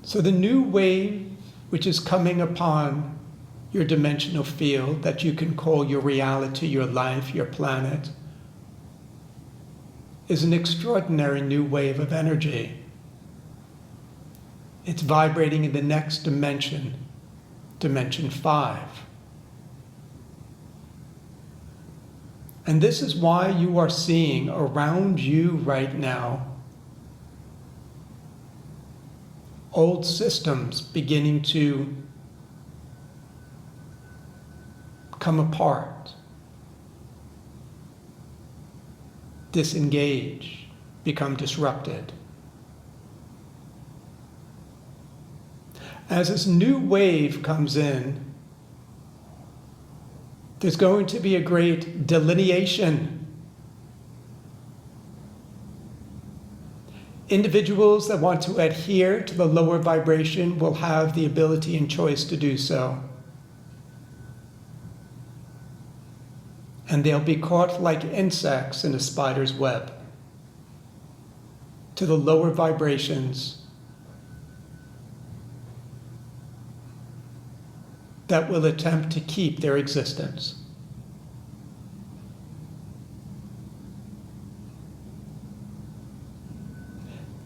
So the new wave which is coming upon your dimensional field that you can call your reality, your life, your planet, is an extraordinary new wave of energy. It's vibrating in the next dimension, dimension 5. And this is why you are seeing around you right now old systems beginning to come apart, disengage, become disrupted. As this new wave comes in, there's going to be a great delineation. Individuals that want to adhere to the lower vibration will have the ability and choice to do so. And they'll be caught like insects in a spider's web to the lower vibrations that will attempt to keep their existence.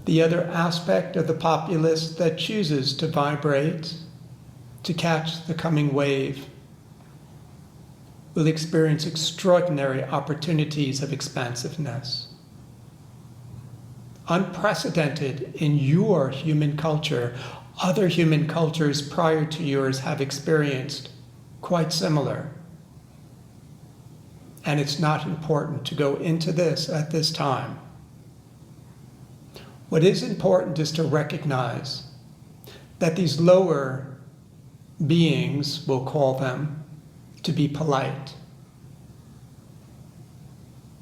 The other aspect of the populace that chooses to vibrate, to catch the coming wave, will experience extraordinary opportunities of expansiveness. Unprecedented in your human culture. Other human cultures prior to yours have experienced quite similar. And it's not important to go into this at this time. What is important is to recognize that these lower beings, we'll call them, to be polite,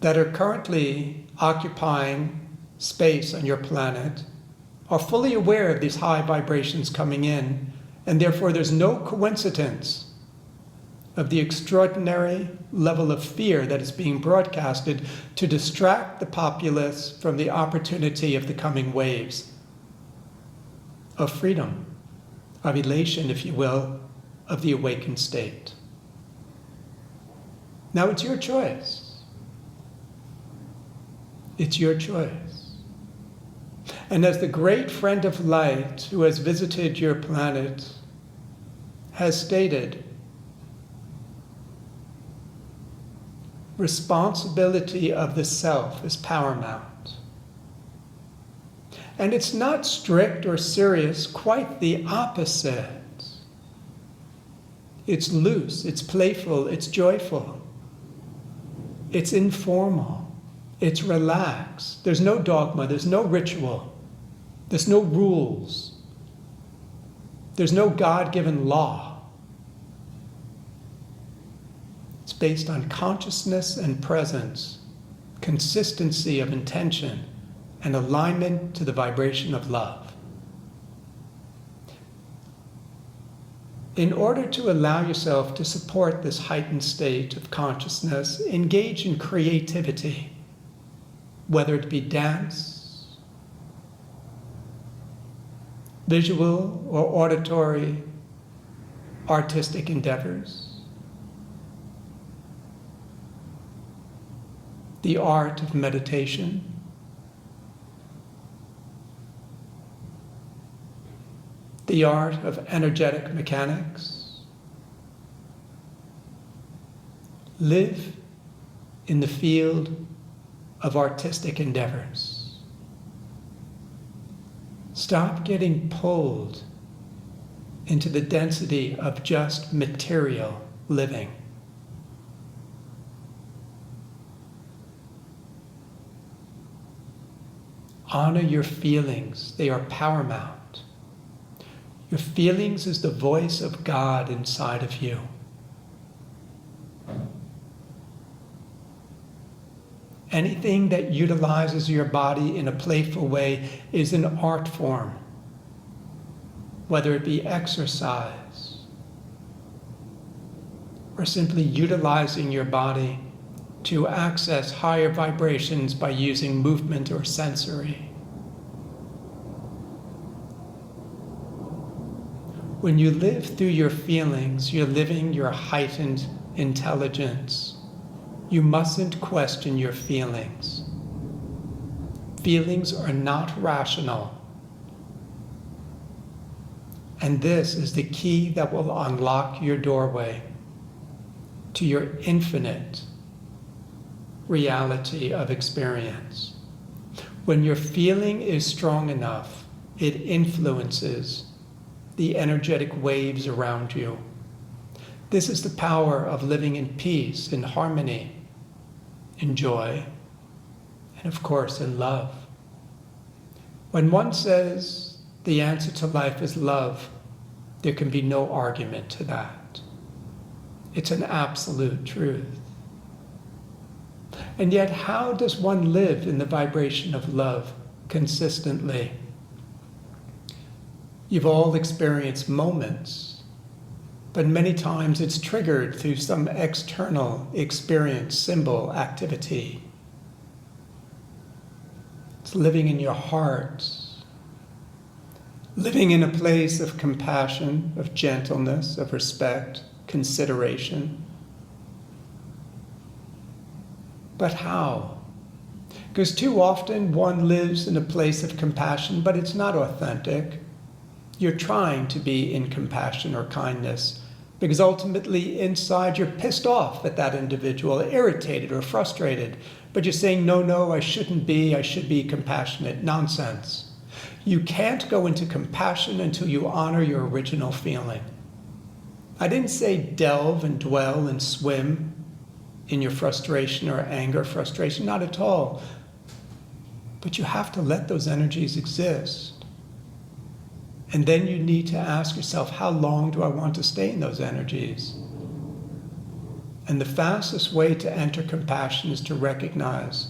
that are currently occupying space on your planet, are fully aware of these high vibrations coming in, and therefore there's no coincidence of the extraordinary level of fear that is being broadcasted to distract the populace from the opportunity of the coming waves of freedom, of elation, if you will, of the awakened state. Now it's your choice. It's your choice. And as the great friend of light who has visited your planet has stated, responsibility of the self is paramount. And it's not strict or serious, quite the opposite. It's loose, it's playful, it's joyful, it's informal. It's relaxed. There's no dogma, there's no ritual, there's no rules, there's no God-given law. It's based on consciousness and presence, consistency of intention, and alignment to the vibration of love. In order to allow yourself to support this heightened state of consciousness, engage in creativity. Whether it be dance, visual or auditory, artistic endeavors, the art of meditation, the art of energetic mechanics. Live in the field of artistic endeavors. Stop getting pulled into the density of just material living. Honor your feelings. They are paramount. Your feelings is the voice of God inside of you. Anything that utilizes your body in a playful way is an art form, whether it be exercise or simply utilizing your body to access higher vibrations by using movement or sensory. When you live through your feelings, you're living your heightened intelligence. You mustn't question your feelings. Feelings are not rational. And this is the key that will unlock your doorway to your infinite reality of experience. When your feeling is strong enough, it influences the energetic waves around you. This is the power of living in peace, in harmony, in joy, and of course in love. When one says the answer to life is love, there can be no argument to that. It's an absolute truth. And yet, how does one live in the vibration of love consistently? You've all experienced moments, but many times it's triggered through some external experience, symbol, activity. It's living in your heart, living in a place of compassion, of gentleness, of respect, consideration. But how? Because too often one lives in a place of compassion, but it's not authentic. You're trying to be in compassion or kindness, because ultimately inside you're pissed off at that individual, irritated or frustrated, but you're saying, no, I should be compassionate. Nonsense. You can't go into compassion until you honor your original feeling. I didn't say delve and dwell and swim in your frustration or anger, frustration, not at all. But you have to let those energies exist. And then you need to ask yourself, how long do I want to stay in those energies? And the fastest way to enter compassion is to recognize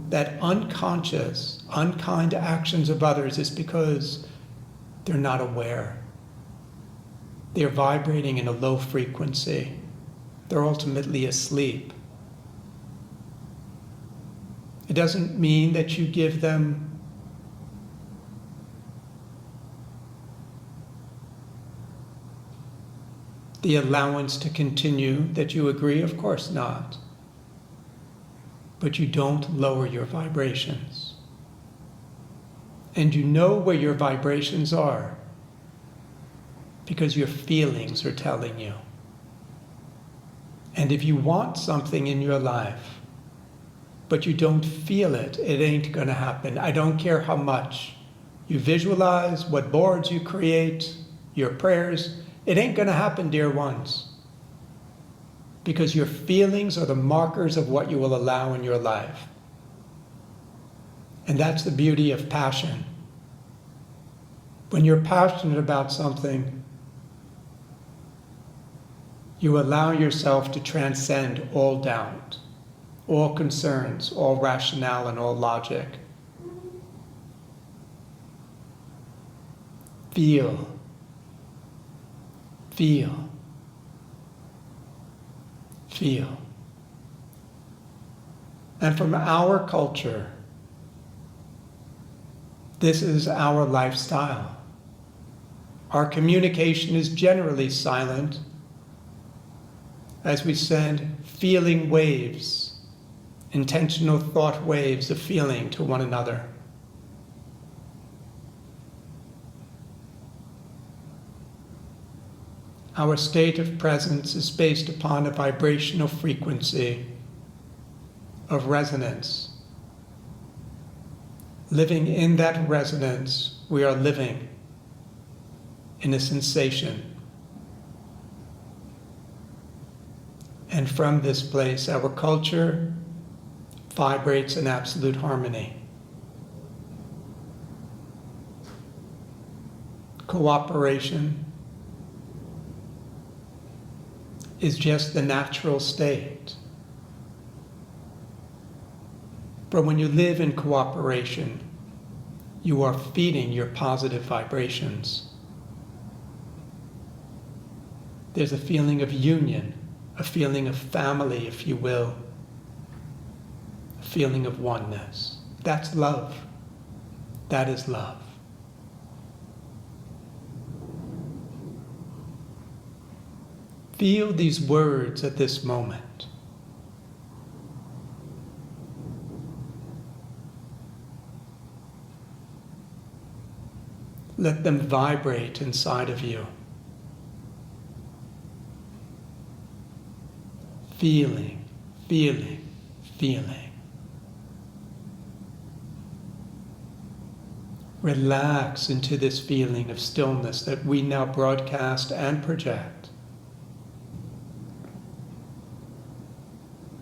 that unconscious, unkind actions of others is because they're not aware. They're vibrating in a low frequency. They're ultimately asleep. It doesn't mean that you give them the allowance to continue, that you agree, of course not. But you don't lower your vibrations. And you know where your vibrations are because your feelings are telling you. And if you want something in your life, but you don't feel it, it ain't going to happen. I don't care how much you visualize, what boards you create, your prayers, it ain't going to happen, dear ones. Because your feelings are the markers of what you will allow in your life. And that's the beauty of passion. When you're passionate about something, you allow yourself to transcend all doubt, all concerns, all rationale, and all logic. Feel. Feel. Feel. And from our culture, this is our lifestyle. Our communication is generally silent as we send feeling waves, intentional thought waves of feeling to one another. Our state of presence is based upon a vibrational frequency of resonance. Living in that resonance, we are living in a sensation. And from this place, our culture vibrates in absolute harmony. Cooperation is just the natural state. But when you live in cooperation, you are feeding your positive vibrations. There's a feeling of union, a feeling of family, if you will, a feeling of oneness. That's love. That is love. Feel these words at this moment. Let them vibrate inside of you. Feeling, feeling, feeling. Relax into this feeling of stillness that we now broadcast and project.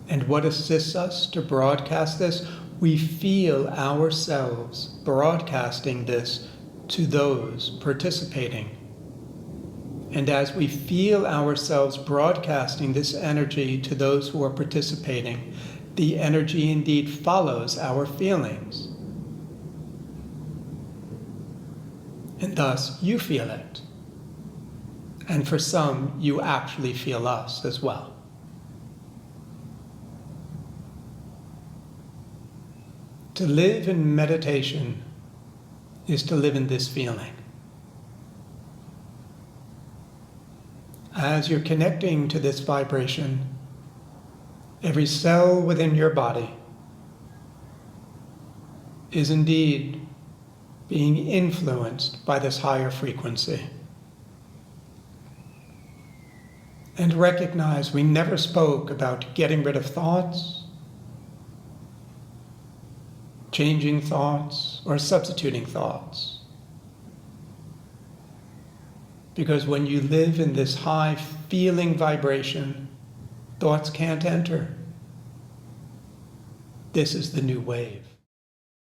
And what assists us to broadcast this? We feel ourselves broadcasting this to those participating. And as we feel ourselves broadcasting this energy to those who are participating, the energy indeed follows our feelings. And thus, you feel it. And for some, you actually feel us as well. To live in meditation is to live in this feeling. As you're connecting to this vibration, every cell within your body is indeed being influenced by this higher frequency. And recognize we never spoke about getting rid of thoughts, changing thoughts, or substituting thoughts. Because when you live in this high feeling vibration, thoughts can't enter. This is the new wave.